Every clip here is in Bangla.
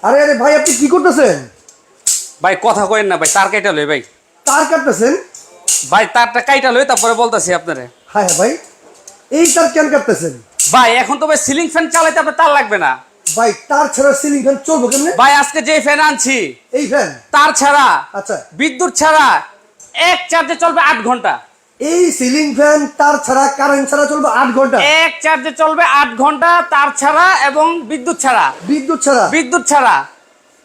আরে আরে ভাই আপনি কি করতেছেন? ভাই কথা কইেন না ভাই, তার কাইটা লই ভাই। তার কাটতেছেন? ভাই তারটা কাইটা লই তারপরে বলতাছি আপনারে। হ্যাঁ ভাই, এই তার কেন কাটতেছেন? ভাই এখন তো ভাই সিলিং ফ্যান চালাইতে আপনার তার লাগবে না ভাই তার ছাড়া সিলিং ফ্যান চলবে কেমনে? ভাই। আজকে যে ফ্যান আনছি এই ফ্যান তার ছাড়া, আচ্ছা, বিদ্যুৎ ছাড়া এক চার্জে চলবে 8 ঘন্টা। এই সিলিং ফ্যান তার ছাড়া কারেন্ট ছাড়া চলবে 8 ঘন্টা? এক চার্জে চলবে 8 ঘন্টা, তার ছাড়া এবং বিদ্যুৎ ছাড়া। বিদ্যুৎ ছাড়া? বিদ্যুৎ ছাড়া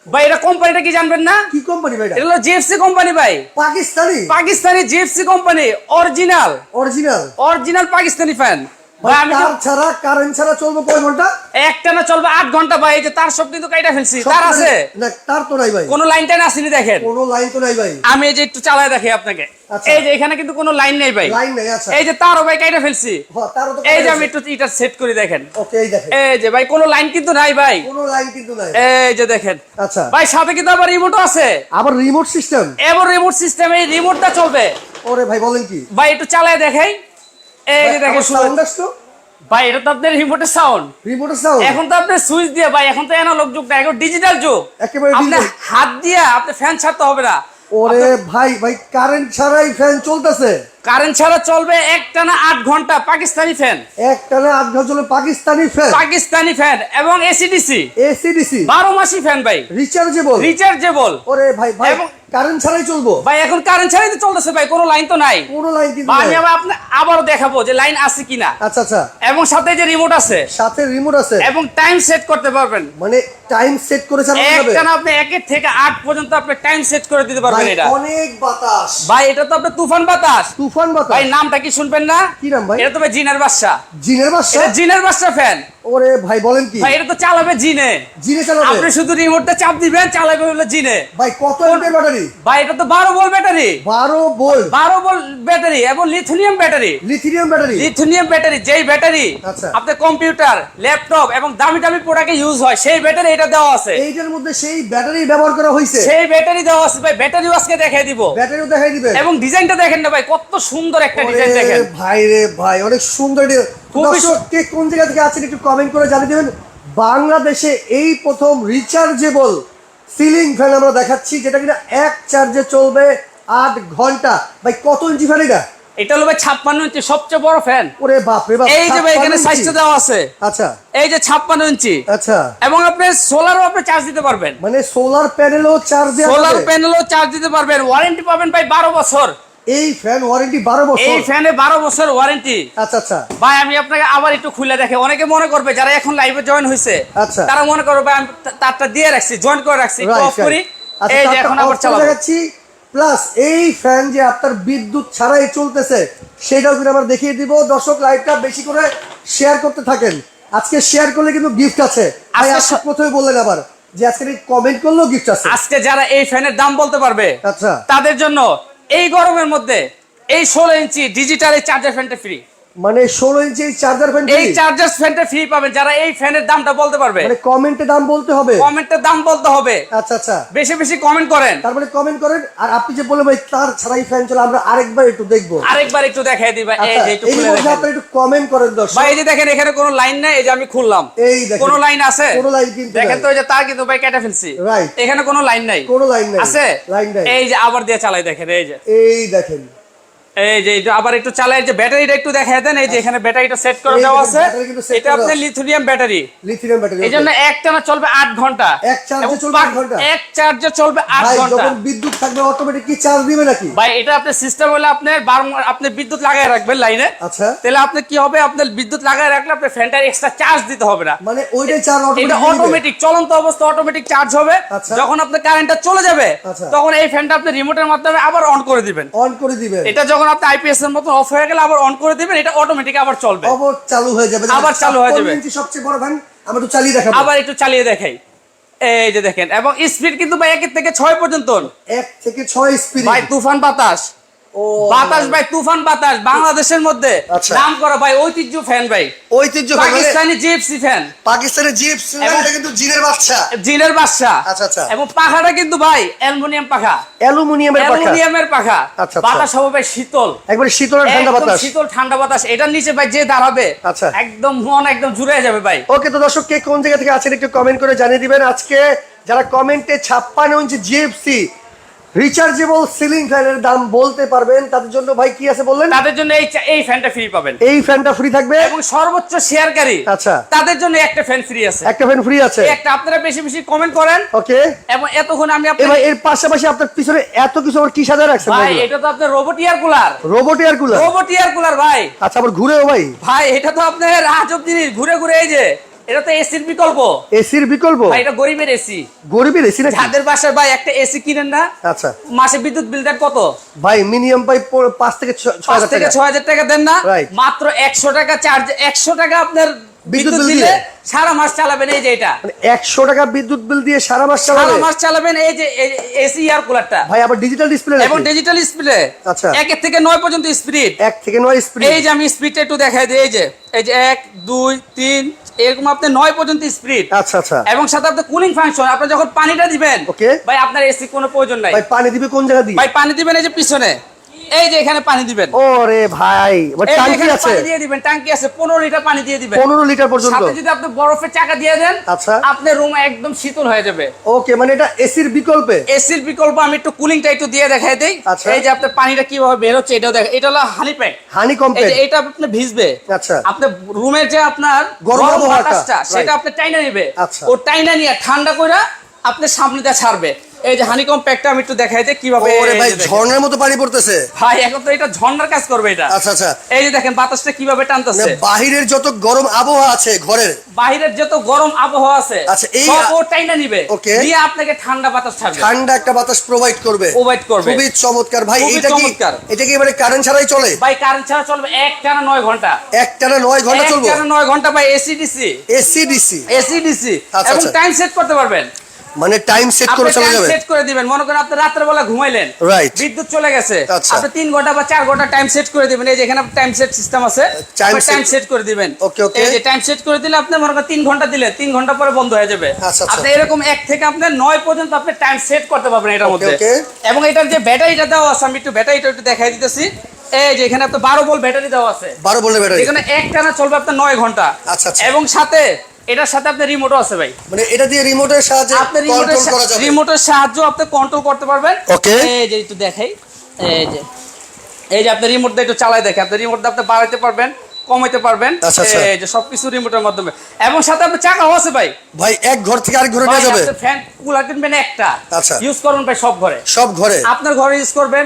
ভাই। এটা কোম্পানিটা কি জানবেন না? কি কোম্পানি ভাই? এটা হলো জিএফসি কোম্পানি ভাই। Pakistani? Pakistani GFC company, original original? Original Pakistani fan ভাই। আমি তার ছাড়া কারেন্ট ছাড়া চলবে কয় ঘন্টা? একটানা চলবে 8 ঘন্টা ভাই। এই যে তার সব কিন্তু কাইটা ফেলছি, তার আছে না, তার তো নাই ভাই, কোনো লাইন টাইন আসেনি দেখেন। কোনো লাইন তো নাই ভাই। আমি এই যে একটু চালায় দেখি আপনাকে। আচ্ছা। এই যে এখানে কিন্তু কোনো লাইন নেই ভাই, লাইন নাই? আচ্ছা, এই যে তারও ভাই কাইটা ফেলছি। হ্যাঁ তারও তো এই যে আমি একটু এটা সেট করে দেখেন। ওকে, এই দেখেন, এই যে ভাই কোনো লাইন কিন্তু নাই ভাই, কোনো লাইন কিন্তু নাই। এই যে দেখেন। আচ্ছা ভাই সাথে কিন্তু আবার রিমোটও আছে, আবার রিমোট সিস্টেম? এবার রিমোট সিস্টেম, এই রিমোটটা চলবে ওরে ভাই বলেন কি? ভাই একটু চালায় দেখাই। এই যে দেখেন সাউন্ড আসতো ভাই, এটা তো আপনার রিমোটের সাউন্ড। রিমোটের সাউন্ড? এখন তো আপনি সুইচ দিয়ে ভাই, এখন তো অ্যানালগ যুগ না, এখন ডিজিটাল যুগ। একেবারে আপনি digital। হাত দিয়ে আপনি ফ্যান ছাড়তে হবে না। ওরে ভাই ভাই কারেন্ট ছাড়াই ফ্যান চলতেছে? কারেন্ট ছাড়া চলবে একটানা 8 ঘন্টা, পাকিস্তানি ফ্যান। একটানা 8 ঘন্টা চলে পাকিস্তানি ফ্যান? পাকিস্তানি ফ্যান এবং এসিডিসি, এসিডিসি 12 মাসি ফ্যান ভাই, রিচার্জেবল? রিচার্জেবল। ওরে ভাই ভাই এবং কারেন্ট ছাড়াই চলবো? ভাই এখন কারেন্ট ছাড়াই তো চলতেছে ভাই, কোনো লাইন তো নাই। কোনো লাইন কিন্তু ভাই নাই? আমি আপনি আবারও দেখাবো যে লাইন আছে কিনা। আচ্ছা আচ্ছা, এবং সাথে যে রিমোট আছে, সাথে রিমোট আছে এবং টাইম সেট করতে পারবেন। মানে টাইম সেট করে চালানো যাবে? একটানা আপনি 1 থেকে 8 পর্যন্ত আপনি টাইম সেট করে দিতে পারবেন। ভাই এটা অনেক বাতাস ভাই, এটা তো আপনার তুফান বাতাস। তুফান বাতাস? ভাই নামটা কি শুনবেন না? কি নাম ভাই? এটা তো ভাই জিনের বাদশা। জিনের বাদশা? এটা জিনের বাদশা ফ্যান। ওরে ভাই বলেন কি? ভাই এটা তো চালাবে জিনে। জিনে চালাবে? আপনি শুধু রিমোটটা চাপ দিবেন, চালাবে হলো জিনে। ভাই কত অ্যাম্পিয়ার ব্যাটারি? ভাই এটা তো 12 volt battery. 12 volt? 12 volt battery এবং lithium battery. Lithium battery? Lithium battery, যেই ব্যাটারি আচ্ছা। আপনার কম্পিউটার, ল্যাপটপ এবং দামি দামি প্রোডাক্টে ইউজ হয়, সেই ব্যাটারি এটা দেওয়া আছে। এইটার মধ্যে সেই ব্যাটারি ব্যবহার করা হয়েছে? সেই ব্যাটারি দেওয়া আছে ভাই। ব্যাটারিও আজকে দেখাই দিব, ব্যাটারিও দেখাই দিবেন? এবং ডিজাইনটা দেখেন না ভাই, কত সুন্দর একটা ডিজাইন দেখেন। ভাই রে ভাই অনেক সুন্দর। খুবই দর্শক কে কোন জায়গা থেকে আছেন একটু কমেন্ট করে জানিয়ে দেবেন। বাংলাদেশে এই প্রথম রিচার্জেবল সিলিং ফ্যান আমরা দেখাচ্ছি, যেটা কিনা এক চার্জে চলবে 8 ঘন্টা। ভাই কত ইঞ্চি ফ্যান এটা? এটা হলো ভাই 56 ইঞ্চি, সবচেয়ে বড় ফ্যান। ওরে বাপ রে বাপ! এই যে ভাই এখানে 56 সাইজটা দেওয়া আছে। আচ্ছা এই যে 56 ইঞ্চি। আচ্ছা, এবং আপনি সোলারও আপনি চার্জ দিতে পারবেন। মানে সোলার প্যানেলও চার্জ দেওয়া সোলার যাবে? প্যানেলও চার্জ দিতে পারবেন। ওয়ারেন্টি পাবেন ভাই 12 বছর। এই ফ্যান ওয়ারেন্টি 12 বছর? এই ফ্যানে 12 বছর ওয়ারেন্টি। আচ্ছা আচ্ছা ভাই আমি আপনাকে আবার একটু খুলে দেখে, অনেকে মনে করবে যারা এখন লাইভে জয়েন হয়েছে, আচ্ছা। তারা মনে করবে ভাই আমি তারটা দিয়ে রাখছি, জয়েন করে রাখছি, একটু অফ করি। এই যে এখন আবার চালাবো। দেখাচ্ছি। প্লাস এই ফ্যান যে আপনার বিদ্যুৎ ছাড়াই চলতেছে সেটাও কিন্তু আমরা দেখিয়ে দিব। দর্শক লাইভটা বেশি করে শেয়ার করতে থাকেন। আজকে শেয়ার করলে কিন্তু গিফট আছে। ভাই আজকে প্রথমে বললেন আবার যে আজকে কমেন্ট করলেও গিফট আছে। আজকে যারা এই ফ্যানের দাম বলতে পারবে, আচ্ছা, তাদের জন্য এই গরমের মধ্যে এই 16 ইঞ্চি ডিজিটাল এই চার্জার ফ্যানটা ফ্রি। মানে 16 ইঞ্চি চার্জার ফ্যান? এই চার্জার ফ্যানটা ফ্রি পাবেন যারা এই ফ্যানের দামটা বলতে পারবে। মানে কমেন্টে দাম বলতে হবে? কমেন্টে দাম বলতে হবে। আচ্ছা আচ্ছা, বেশি বেশি কমেন্ট করেন। তারপরে কমেন্ট করেন। আর আপনি যে বললেন ভাই তার ছাড়াই ফ্যান চলে, আমরা আরেকবার একটু দেখবো। আরেকবার একটু দেখাই দিই ভাই। এই আচ্ছা, যে একটু এই খুলে মধ্যে দেখেন আপনারা একটু কমেন্ট করেন দর্শক। ভাই। এই যে দেখেন এখানে কোনো লাইন নাই, এই যে আমি খুললাম, এই দেখেন কোনো লাইন আছে? কোনো লাইন কিন্তু দেখেন নাই। তো, এই যে তার কিন্তু ভাই কেটে ফেলছি। রাইট, এখানে কোনো লাইন নাই। কোনো লাইন নাই? আছে লাইন নাই। এই যে আবার দিয়ে চালাই দেখেন। এই যে এই দেখেন, এই যে এটা আবার একটু চালাই, যে ব্যাটারিটা একটু দেখায় দেন। এই যে এখানে ব্যাটারিটা সেট করে এই দেওয়া দেখেন, আছে। ব্যাটারি কিন্তু set এটা করা আপনার আছে। Lithium battery. Lithium battery? এই জন্য একটানা চলবে 8 ঘন্টা। এক চার্জে চলবে 8 ঘন্টা? এক চার্জে চলবে 8 ভাই ঘন্টা। যখন বিদ্যুৎ থাকবে অটোমেটিক কি চার্জ দিবে নাকি? ভাই এটা আপনার সিস্টেম হলে আপনার আপনি বিদ্যুৎ লাগায় রাখবেন লাইনে। আচ্ছা, তাহলে আপনি কি হবে, আপনার বিদ্যুৎ লাগায় রাখলে আপনার ফ্যানটার এক্সট্রা চার্জ দিতে হবে না। মানে ওইটাই চার্জ এটা অটোমেটিক চলন্ত অবস্থা অটোমেটিক চার্জ হবে। আচ্ছা। যখন আপনার কারেন্টটা চলে যাবে, আচ্ছা। তখন এই ফ্যানটা আপনি রিমোটের মাধ্যমে আবার অন করে দিবেন। অন করে দিবেন? এটা যখন আপনি আইপিএস এর মতো অফ হয়ে গেলে আবার অন করে দিবেন, এটা অটোমেটিক আবার চলবে, আবার চালু হয়ে যাবে। আবার চালু হয়ে যাবে। সবচেয়ে বড় ফ্যান আমরা একটু চালিয়ে দেখাবো। আবার একটু চালিয়ে দেখাই। এই যে দেখেন, এবং স্পিড কিন্তু ভাই 1 থেকে 6 পর্যন্ত। 1 থেকে 6 স্পিড? ভাই তুফান বাতাস ও বাতাস ভাই, তুফান বাতাস, বাংলাদেশের মধ্যে আচ্ছা। নাম করা ভাই ঐতিহ্য ফ্যান ভাই, ঐতিহ্য ফ্যান, মানে পাকিস্তানি জিপসি ফ্যান, পাকিস্তানের জিপস, এটা কিন্তু জিনের বাচ্চা। জিনের বাচ্চা। আচ্ছা, আচ্ছা। এবং পাখাটা কিন্তু ভাই অ্যালুমিনিয়াম পাখা, অ্যালুমিনিয়ামের পাখা, অ্যালুমিনিয়ামের পাখা। আচ্ছা, আচ্ছা। বাতাস হবে ভাই শীতল, একবারে শীতল আর ঠান্ডা একদম বাতাস। শীতল ঠান্ডা বাতাস। এটার নিচে ভাই যে দাঁড়াবে আচ্ছা। একদম মন একদম জুড়ে যাবে ভাই। ওকে, তো দর্শক কে কোন জায়গা থেকে আছেন একটু কমেন্ট করে জানিয়ে দিবেন। আজকে যারা কমেন্টে 56 ইঞ্চি জিএফসি রিচার্জেবল সিলিং ফ্যানের দাম বলতে পারবেন, তাদের জন্য ভাই কি আছে বললেন? তাদের জন্য এই ফ্যানটা ফ্রি পাবেন, এই ফ্যানটা ফ্রি থাকবে এবং সর্বোচ্চ শেয়ারকারী আচ্ছা তাদের জন্য একটা ফ্যান ফ্রি আছে। একটা ফ্যান ফ্রি আছে, একটা আপনারা বেশি বেশি কমেন্ট করেন। ওকে। এবং এতক্ষণ আমি এ আপনার ভাই এর পাশাপাশি আপনার পিছনে এত কিছু আবার কি সাজা রাখছেন ভাই, এটা তো আপনার রোবট ইয়ার cooler, robot air cooler. Robot ইয়ার কুলার ভাই। আচ্ছা, আবার ঘুরেও ভাই ভাই এটা তো আপনার আজব জিনিস, ঘুরে ঘুরে এই যে এটা তো এসির বিকল্প এসির বিকল্প। ভাই, এটা গরিবের এসি। গরিবের এসি নাকি? যাদের বাসায় ভাই একটা এসি কিনেন না, আচ্ছা মাসে বিদ্যুৎ বিল দেন কত? ভাই মিনিমাম ভাই 5 থেকে 5 6,000 থেকে টাকা। 6,000 টাকা দেন না, Right. মাত্র 100 টাকা চার্জ, 100 টাকা আপনার বিদ্যুৎ বিদ্যুৎ বিল দিলে দিয়ে? সারা মাস চালাবেন। এই যে এটা মানে 100 টাকা বিদ্যুৎ বিল দিয়ে সারা মাস সারা চালাবে? মাস চালাবেন এই যে এসি এয়ার কুলারটা। ভাই আবার ডিজিটাল ডিসপ্লে এবং ডিজিটাল স্পিডে আচ্ছা। 1 থেকে 9 পর্যন্ত স্পিড। 1 থেকে 9 স্পিড। এই যে আমি স্পিডটা একটু দেখাই দিই, এই যে 1 2 3 এরকম আপনি 9 পর্যন্ত স্পিড। আচ্ছা আচ্ছা। এবং সাথে আপনি কুলিং ফাংশন, আপনি যখন পানিটা দিবেন Okay. ভাই আপনার এসি কোনো প্রয়োজন নাই। ভাই পানি দিবে কোন জায়গা দিয়ে? ভাই পানি দিবেন এই যে পিছনে, এই যে এখানে পানি দিবেন। ওরে ভাই, এই যে টাঙ্কি এখানে আছে পানি দিয়ে দিবেন, টাঙ্কি আছে 15 লিটার পানি দিয়ে দিবেন। 15 লিটার পর্যন্ত। সাথে যদি আপনি বরফের চাকা দিয়ে দেন, আচ্ছা। আপনার রুম একদম শীতল হয়ে যাবে। ওকে, মানে এটা এসির বিকল্পে। এসির বিকল্প আমি একটু কুলিংটা একটু দিয়ে দেখাই দেই। আচ্ছা। এই যে আপনার পানিটা কিভাবে বের হচ্ছে এটাও দেখেন, এটা হলো হানি প্যাক। হানি এই কম্পেট। যে এটা আপনি ভিজবে, আচ্ছা। আপনার রুমের যে আপনার গরম গরম আবহাওয়াটা, বাতাসটা সেটা right. আপনি টাইনা নেবে। আচ্ছা। ও টাইনা নিয়ে ঠান্ডা কইরা আপনি সামনে দিয়ে ছাড়বে। এই যে হানিকম প্যাকটা আমি একটু দেখাই দিই কিভাবে। ওরে ভাই এই যে দেখেন। ঝর্ণার মতো পানি পড়তেছে। ভাই এখন তো এটা ঝর্ণার কাজ করবে এটা। আচ্ছা আচ্ছা। এই যে দেখেন বাতাসটা কিভাবে মানে টানতেছে। বাহিরের যত গরম আবহাওয়া আছে ঘরের, বাহিরের যত গরম আবহাওয়া আছে আচ্ছা, এই সব ও টাইনা নিবে, Okay. দিয়ে আপনাকে ঠান্ডা বাতাস ছাড়বে, ঠান্ডা একটা বাতাস প্রোভাইড করবে। প্রোভাইড করবে। খুবই চমৎকার ভাই। খুবই এটা কি চমৎকার। এটা কি মানে কারেন্ট ছাড়াই চলে? ভাই কারেন্ট ছাড়া চলবে একটানা 9 ঘন্টা। একটানা 9 ঘন্টা চলবে? একটানা 9 ঘন্টা ভাই, AC DC. AC DC. AC DC. আচ্ছা, এবং আচ্ছা। টাইম সেট করতে পারবেন। মানে টাইম সেট করে আপনি চলে টাইম যাবে। সেট করে দিবেন, মনে করেন আপনি রাতের বেলা ঘুমাইলেন, Right. বিদ্যুৎ চলে গেছে, আচ্ছা। আপনি 3 ঘন্টা বা 4 ঘন্টা টাইম সেট করে দিবেন। এই যে এখানে টাইম সেট সিস্টেম আছে, Time টাইম set- সেট করে দিবেন। Okay, okay. এই যে টাইম সেট করে দিলে আপনি মনে করেন 3 ঘন্টা দিলেন, 3 ঘন্টা পরে বন্ধ হয়ে যাবে। আচ্ছা, আচ্ছা। আপনি এরকম 1 থেকে আপনি 9 পর্যন্ত আপনি টাইম সেট করতে পারবেন এটার Okay, মধ্যে। okay. এবং এটার যে ব্যাটারিটা দেওয়া আছে, আমি একটু ব্যাটারিটা একটু দেখাই দিতেছি। এই যে এখানে আপনার 12 ভোল্ট ব্যাটারি দেওয়া আছে, 12 ভোল্টের ব্যাটারি। এখানে একটানা চলবে আপনার 9 ঘন্টা। আচ্ছা, আচ্ছা। এবং সাথে এটার সাথে আপনার রিমোটও আছে ভাই। মানে এটা দিয়ে রিমোটের সাহায্যে আপনি কন্ট্রোল করা যাবে। রিমোটের সাহায্যে আপনি কন্ট্রোল করতে পারবেন। ওকে। এই যে একটু দেখাই, এই যে আপনি রিমোট দিয়ে একটু চালাই দেখেন, আপনি রিমোট দিয়ে আপনি বাড়াইতে পারবেন, কমাইতে পারবেন। আচ্ছা, আচ্ছা। এই যে সবকিছু রিমোটের মাধ্যমে। এবং সাথে আপনি চাকাও আছে ভাই। ভাই এক ঘর থেকে আরেক ঘরে নিয়ে যাবে? ফ্যান কুলার কিনবেন একটা, আচ্ছা। ইউজ করবেন ভাই সব ঘরে। সব ঘরে? আপনার ঘরে ইউজ করবেন,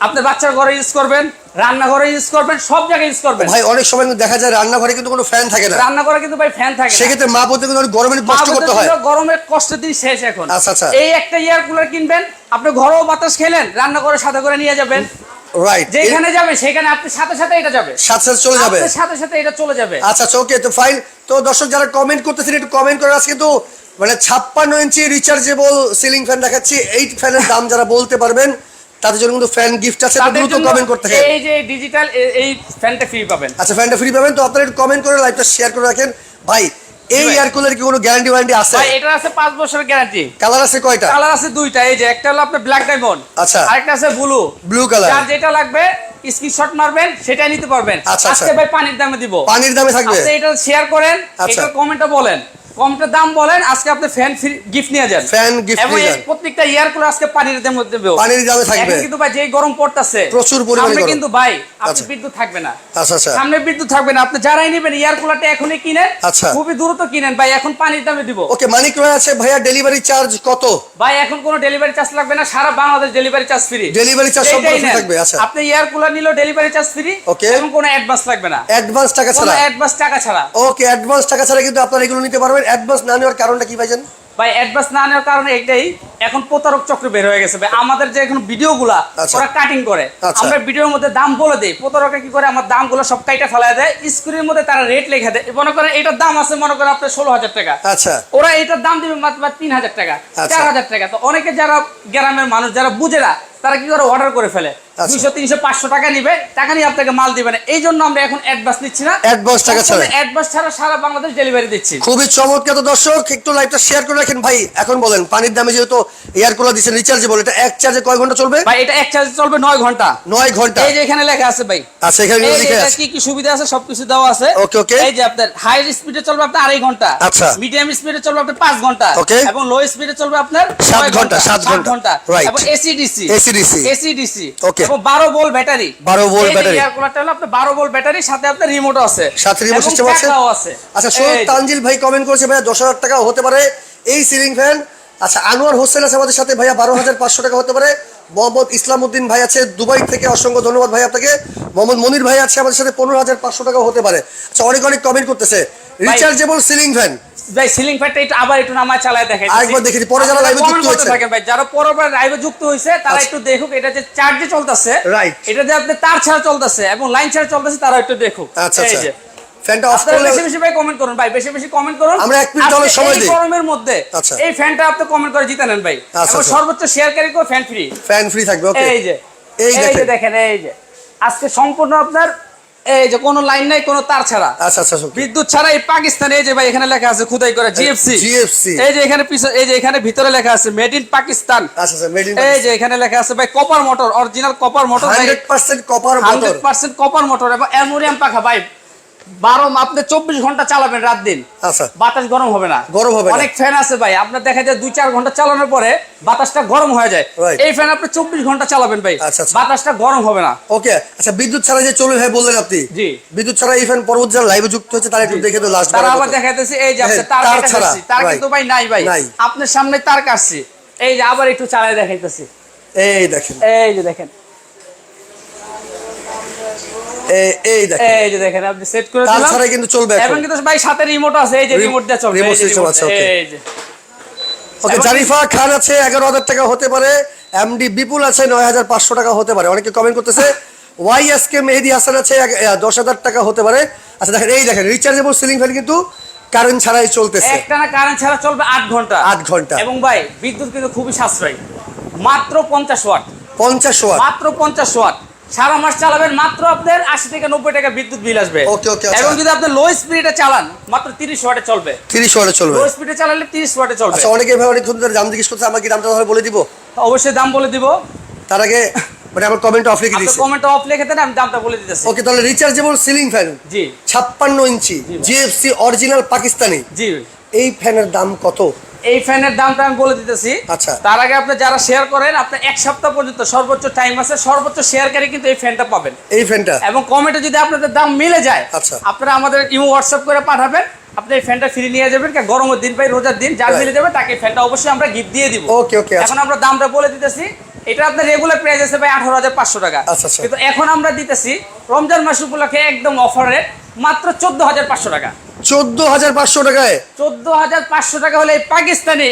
আপনার বাচ্চার ঘরে ইউজ করবেন, রান্নাঘরে ইউজ করবেন, সব জায়গায় ইউজ করবেন। ভাই অনেক সময় কিন্তু দেখা যায় রান্নাঘরে কিন্তু কোনো ফ্যান থাকে না। রান্নাঘরে কিন্তু ভাই ফ্যান থাকে না। সেক্ষেত্রে মা বলতে কিন্তু অনেক গরমে কষ্ট করতে হয়। গরমের কষ্টের দিন শেষ এখন। আচ্ছা, আচ্ছা। এই একটা এয়ার কুলার কিনবেন, আপনি ঘরেও বাতাস খেলেন, রান্না করে সাথে করে নিয়ে যাবেন। রাইট। যেখানে যাবে সেখানে আপনি সাথে সাথে এটা যাবে, সাথে সাথে চলে যাবে। আপনার সাথে সাথে এটা চলে যাবে। আচ্ছা আচ্ছা, ওকে। তো ফাইন। তো দর্শক যারা কমেন্ট করতেছেন একটু কমেন্ট করে। আজকে তো মানে 56 ইঞ্চি রিচার্জেবল সিলিং ফ্যান দেখাচ্ছি। এই ফ্যানের দাম যারা বলতে পারবেন তাদের জন্য কিন্তু ফ্যান গিফট আছে। তো তাদের দ্রুত জন্য কমেন্ট করতে হবে। এই যে ডিজিটাল এই ফ্যানটা ফ্রি পাবেন। আচ্ছা, ফ্যানটা ফ্রি পাবেন। তো আপনারা একটু কমেন্ট করে লাইভটা শেয়ার করে রাখেন। ভাই এই ভাই। এয়ার কুলার কি কোনো গ্যারান্টি ওয়ারেন্টি আছে? ভাই এটা আছে 5 বছরের গ্যারান্টি। কালার আছে কয়টা? কালার আছে 2টা। এই যে একটা হলো আপনার ব্ল্যাক ডায়মন্ড, আচ্ছা। আরেকটা আছে ব্লু। Blue colour. যার যেটা লাগবে স্ক্রিনশট মারবেন, সেটাই নিতে পারবেন। আচ্ছা, আচ্ছা। আজকে ভাই পানির দামে দিব। পানির দামে থাকবে? আপনি এটা শেয়ার করেন, আচ্ছা। এটা কমেন্টে বলেন, কমেন্টের দাম বলেন, আজকে আপনি ফ্যান ফ্রি গিফট নিয়ে যান। ফ্যান গিফট এবং নিয়ে এই যান। প্রত্যেকটা ইয়ার কুলার আজকে পানির দামে দেব। পানির দামে থাকবে। এখন কিন্তু ভাই যেই গরম পড়তাছে, প্রচুর পরিমাণে সামনে গরম। কিন্তু ভাই আপনি আচ্ছা। বিদ্যুৎ থাকবে না। আচ্ছা আচ্ছা। সামনে বিদ্যুৎ থাকবে না। আপনি যারাই নেবেন ইয়ার কুলারটা এখনই কিনেন, আচ্ছা। খুবই দ্রুত কিনেন ভাই, এখন পানির দামে দিব। ওকে, মানিক রয় আছে ভাইয়া। ডেলিভারি চার্জ কত? ভাই এখন কোনো ডেলিভারি চার্জ লাগবে না, সারা Bangladesh delivery charge free. Delivery charge সম্পূর্ণ ফ্রি থাকবে। আচ্ছা। আপনি ইয়ার কুলার নিলেও ডেলিভারি চার্জ ফ্রি। ওকে। এবং কোনো অ্যাডভান্স লাগবে না, অ্যাডভান্স টাকা কোনো ছাড়া? অ্যাডভান্স টাকা ছাড়া। ওকে, অ্যাডভান্স টাকা ছাড়া কিন্তু আপনারা এগুলো নিতে পারবেন। অ্যাডভান্স না নেওয়ার কারণটা কি ভাইজান? ভাই অ্যাডভান্স না নেওয়ার কারণে একটাই, এখন প্রতারক চক্র বের হয়ে গেছে ভাই। আমাদের যে এখন ভিডিওগুলা আচ্ছা। ওরা কাটিং করে, আচ্ছা। আমরা ভিডিওর মধ্যে দাম বলে দেই, প্রতারকরা কি করে আমার দামগুলো সব কাইটা ফেলায় দেয়, স্ক্রিনের মধ্যে তারা রেট লেখা দেয়। মনে করেন এটার দাম আছে মনে করেন আপনার 16,000 টাকা, আচ্ছা। ওরা এটার দাম দিবে মাত্র 3,000 টাকা, আচ্ছা। 4,000 টাকা। তো অনেকে যারা গ্রামের মানুষ যারা বুঝে না, তারা কি করে অর্ডার করে ফেলে, আচ্ছা। 200 300 500 টাকা নিবে, টাকা নিয়ে আপনাকে মাল দিবে না। এই জন্য আমরা এখন অ্যাডভান্স নিচ্ছি না, অ্যাডভান্স টাকা ছাড়া অ্যাডভান্স ছাড়া সারা বাংলাদেশ ডেলিভারি দিচ্ছি। খুবই চমৎকার। তো দর্শক একটু লাইভটা শেয়ার করে রাখেন ভাই। এখন বলেন পানির দামে যেহেতু এয়ার কুলার দিচ্ছেন রিচার্জেবল, এটা এক চার্জে কয় ঘন্টা চলবে ভাই এটা এক চার্জে চলবে 9 ঘন্টা। 9 ঘন্টা। এই যে এখানে লেখা আছে ভাই, আচ্ছা এখানে এই যে লিখে এটা আছে কি কি সুবিধা আছে সবকিছু দেওয়া আছে। ওকে ওকে। এই যে আপনার হাই স্পিডে চলবে আপনার 2.5 ঘন্টা, আচ্ছা। মিডিয়াম স্পিডে চলবে আপনার 5 ঘন্টা, ওকে। এবং লো স্পিডে চলবে আপনার 7 ঘন্টা, 7 ঘন্টা। রাইট। এবং AC DC, AC DC okay. এবং 12 volt battery. 12 volt battery. Air কুলারটা হলো আপনার 12 ভোল্ট ব্যাটারি, সাথে আপনার রিমোটও আছে, সাথে রিমোট সিস্টেম আছে। আচ্ছা সৈয়দ তানজিল ভাই কমেন্ট করেছে ভাইয়া 10,000 টাকা হতে পারে এই সিলিং ফ্যান। আচ্ছা আনোয়ার হোসেন আছে আমাদের সাথে ভাইয়া 12,500 টাকা হতে পারে। মোহাম্মদ ইসলামউদ্দিন ভাই আছে দুবাই থেকে, অসংখ্য ধন্যবাদ ভাই আপনাকে। মোহাম্মদ মনির ভাই আছে আমাদের সাথে 15,500 টাকা হতে পারে। আচ্ছা অনেক অনেক কমেন্ট করতেছে রিচার্জেবল সিলিং ফ্যান। ভাই সিলিং ফ্যানটা একটু আবার একটু নামায় চালায় দেখাই আরেকবার দেখি পরে যারা লাইভে যুক্ত হয়েছে থাকেন ভাই, যারা পরপর লাইভে যুক্ত হয়েছে তারা একটু দেখুক এটা যে চার্জে চলতেছে, রাইট, এটা যে আপনি তার ছাড়া চলতেছে এবং লাইন ছাড়া চলতেছে তারা একটু দেখুক। আচ্ছা এই আচ্ছা যে ফ্যানটা অফ আপনারা করলে বেশি বেশি ভাই কমেন্ট করুন ভাই, বেশি বেশি কমেন্ট করুন। আমরা 1 মিনিট হলো সময় দিই এই গরমের মধ্যে আচ্ছা এই ফ্যানটা আপনি কমেন্ট করে জিতে নেন ভাই, আচ্ছা, এবং আচ্ছা। সর্বোচ্চ শেয়ারকারী কো ফ্যান ফ্রি, ফ্যান ফ্রি থাকবে। ওকে এই যে এই এই যে দেখেন, এই যে আজকে সম্পূর্ণ আপনার এই যে কোনো লাইন নাই, কোনো তার ছাড়া, আচ্ছা আচ্ছা বিদ্যুৎ ছাড়া এই পাকিস্তান। এই যে ভাই এখানে লেখা আছে খোদাই করে জিএফসি, জিএফসি। এই যে এখানে পিছনে, এই যে এখানে ভিতরে লেখা আছে মেড ইন পাকিস্তান। আচ্ছা আচ্ছা মেড ইন এই যে এখানে লেখা আছে ভাই copper motor, original copper motor, 100% copper motor, 100% copper motor এবং অ্যালুমিনিয়াম পাখা ভাই। 12 আপনি 24 ঘন্টা চালাবেন রাত দিন, আচ্ছা বাতাস গরম হবে না, গরম হবে না। অনেক ফ্যান আছে ভাই আপনার দেখা যায় 2-4 ঘন্টা চালানোর পরে বাতাসটা গরম হয়ে যায়, Right. এই ফ্যান আপনি 24 ঘন্টা চালাবেন ভাই, আচ্ছা, আচ্ছা। বাতাসটা গরম হবে না। ওকে আচ্ছা বিদ্যুৎ ছাড়া যে চলবে ভাই বললেন আপনি, জি বিদ্যুৎ ছাড়া এই ফ্যান পরবর্তী যারা লাইভে যুক্ত হচ্ছে তারা একটু দেখে তো লাস্ট তারা আবার দেখাইতেছে এই যে আপনি তার তার কেটে ছাড়া, ফেলছি, তার right. কিন্তু ভাই নাই ভাই, নাই। আপনার সামনে তার কাটছি। এই যে আবার একটু চালায় দেখাইতেছি, এই দেখেন এই যে দেখেন, এই দেখেন এই যে দেখেন আপনি সেট করে তার দিলাম, ছাড়াই কিন্তু চলবে এখন। এবং কিন্তু ভাই সাথে রিমোট আছে, এই যে রিমোট দিয়ে চলবে, রিমোট এই যে সিস্টেম remote, আছে, okay. এই যে ওকে এবং জারিফা খান আছে 11,000 টাকা হতে পারে। এমডি বিপুল আছে 9,500 টাকা হতে পারে। অনেকে কমেন্ট করতেছে ওয়াইএসকে মেহেদি হাসান আছে 10,000 টাকা হতে পারে। আচ্ছা দেখেন এই দেখেন রিচার্জেবল সিলিং ফ্যান কিন্তু কারেন্ট ছাড়াই চলতেছে, একটানা কারেন্ট ছাড়া চলবে 8 ঘন্টা, 8 ঘন্টা। এবং ভাই বিদ্যুৎ কিন্তু খুবই সাশ্রয়ী, মাত্র 50 ওয়াট, 50 ওয়াট, মাত্র 50 ওয়াট, সারা মাস চালাবেন মাত্র আপনার 80 থেকে 90 টাকা বিদ্যুৎ বিল আসবে। ওকে ওকে আচ্ছা এবং যদি আপনি লো স্পিডে চালান মাত্র 30 ওয়াটে চলবে, 30 ওয়াটে চলবে। লো স্পিডে চালালে 30 ওয়াটে চলবে। আচ্ছা অনেকে ভাই অনেক ধরে দাম জিজ্ঞেস করছে, আমাকে দামটা তাহলে বলে দিব? অবশ্যই দাম বলে দিব, তার আগে মানে আমার কমেন্ট অফ লিখে আপনি দিয়েছে। কমেন্ট অফ লিখে দেন, আমি দামটা বলে দিতেছি। ওকে তাহলে রিচার্জেবল সিলিং ফ্যান জি 56 ইঞ্চি জিএফসি অরিজিনাল পাকিস্তানি, জি এই ফ্যানের দাম কত? এই ফ্যানের দামটা আমি বলে দিতেছি। আচ্ছা তার আগে আপনি যারা শেয়ার করেন, আপনি 1 সপ্তাহ পর্যন্ত সর্বোচ্চ টাইম আছে, সর্বোচ্চ শেয়ারকারী কিন্তু এই ফ্যানটা পাবেন। এই ফ্যানটা এবং কমেন্টে যদি আপনাদের দাম মিলে যায়, আচ্ছা আপনারা আমাদের ইমো হোয়াটসঅ্যাপ করে পাঠাবেন, আপনি এই ফ্যানটা ফ্রি নিয়ে যাবেন। গরমের দিন ভাই, রোজার দিন, যার Right. মিলে যাবে তাকে ফ্যানটা অবশ্যই আমরা গিফট দিয়ে দিব। ওকে ওকে আচ্ছা এখন আমরা দামটা বলে দিতেছি। এটা আপনার রেগুলার প্রাইস আছে ভাই 18,500 টাকা, আচ্ছা, আচ্ছা। কিন্তু এখন আমরা দিতেছি রমজান মাস উপলক্ষে একদম অফার রেট মাত্র 14,500 টাকা। 14,500 টাকায় 14,500 টাকা হলে এই Pakistani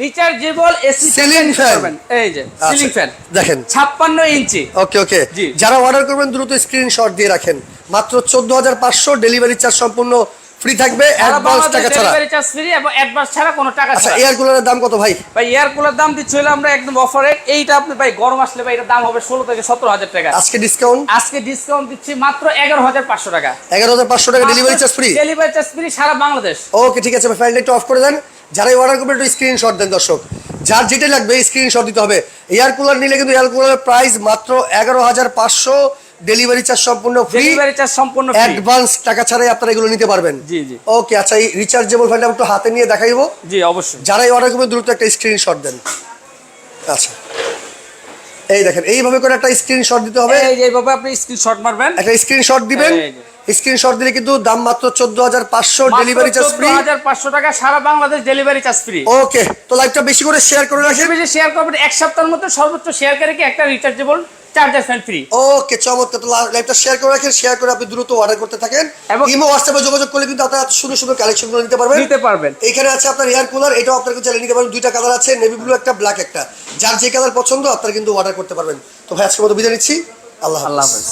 rechargeable AC ceiling fan, এই যে সিলিং ফ্যান দেখেন 56 ইঞ্চি। ওকে ওকে জি। যারা অর্ডার করবেন দ্রুত স্ক্রিনশট দিয়ে রাখেন। মাত্র 14,500, ডেলিভারি চার্জ সম্পূর্ণ ফ্রি থাকবে, অ্যাডভান্স টাকা ছাড়া। ডেলিভারি চার্জ ফ্রি এবং অ্যাডভান্স ছাড়া কোনো টাকা আচ্ছা ছাড়া। এয়ার কুলারের দাম কত ভাই? ভাই এয়ার কুলার দাম দিচ্ছি হলো আমরা একদম অফার রেট। এইটা আপনি ভাই গরম আসলে ভাই এটা দাম হবে 16 থেকে 17,000 টাকা। আজকে ডিসকাউন্ট, আজকে ডিসকাউন্ট দিচ্ছি মাত্র 11,500 টাকা। 11,500 টাকা, delivery charge free. Delivery charge free সারা বাংলাদেশ। ওকে ঠিক আছে ভাই, ফাইলটা একটু অফ করে দেন। যারাই অর্ডার করবেন একটু স্ক্রিনশট দেন দর্শক, যার যেটা লাগবে স্ক্রিনশট দিতে হবে। এয়ার কুলার নিলে কিন্তু এয়ার কুলারের প্রাইস মাত্র 11,500, ডেলিভারি চার্জ সম্পূর্ণ ফ্রি, ডেলিভারি চার্জ সম্পূর্ণ ফ্রি, অ্যাডভান্স টাকা ছাড়াই আপনারা এগুলো নিতে পারবেন। জি জি ওকে আচ্ছা এই রিচার্জেবল ফ্যানটা একটু হাতে নিয়ে দেখাইবো। জি অবশ্যই। যারাই অর্ডার করবেন দ্রুত একটা স্ক্রিনশট দেন। আচ্ছা এই দেখেন এইভাবে করে একটা স্ক্রিনশট দিতে হবে। এই যে এইভাবে আপনি স্ক্রিনশট মারবেন, একটা স্ক্রিনশট দিবেন। স্ক্রিনশট দিলে কিন্তু দাম মাত্র 14,500, ডেলিভারি চার্জ ফ্রি, 14,500 টাকা, সারা বাংলাদেশ ডেলিভারি চার্জ ফ্রি। ওকে তো লাইভটা বেশি করে শেয়ার করে রাখেন, বেশি শেয়ার করবেন। এক সপ্তাহের মধ্যে সর্বোচ্চ শেয়ারকারীকে একটা রিচার্জেবল চার্জার ফ্যান ফ্রি। ওকে চমৎকার। তো লাইভটা শেয়ার করে রাখেন, শেয়ার করে আপনি দ্রুত অর্ডার করতে থাকেন। এবং ইমো হোয়াটসঅ্যাপে যোগাযোগ করলে কিন্তু আপনারা সুন্দর সুন্দর কালেকশনগুলো নিতে পারবেন। এখানে আছে আপনার এয়ার কুলার, এটাও আপনারা চাইলে নিতে পারবেন। দুইটা কালার আছে, নেভি ব্লু একটা, ব্ল্যাক একটা। যার যে কালার পছন্দ আপনারা কিন্তু অর্ডার করতে পারবেন। তো ভাই আজকের মতো বিদায় নিচ্ছি, আল্লাহ হাফেজ।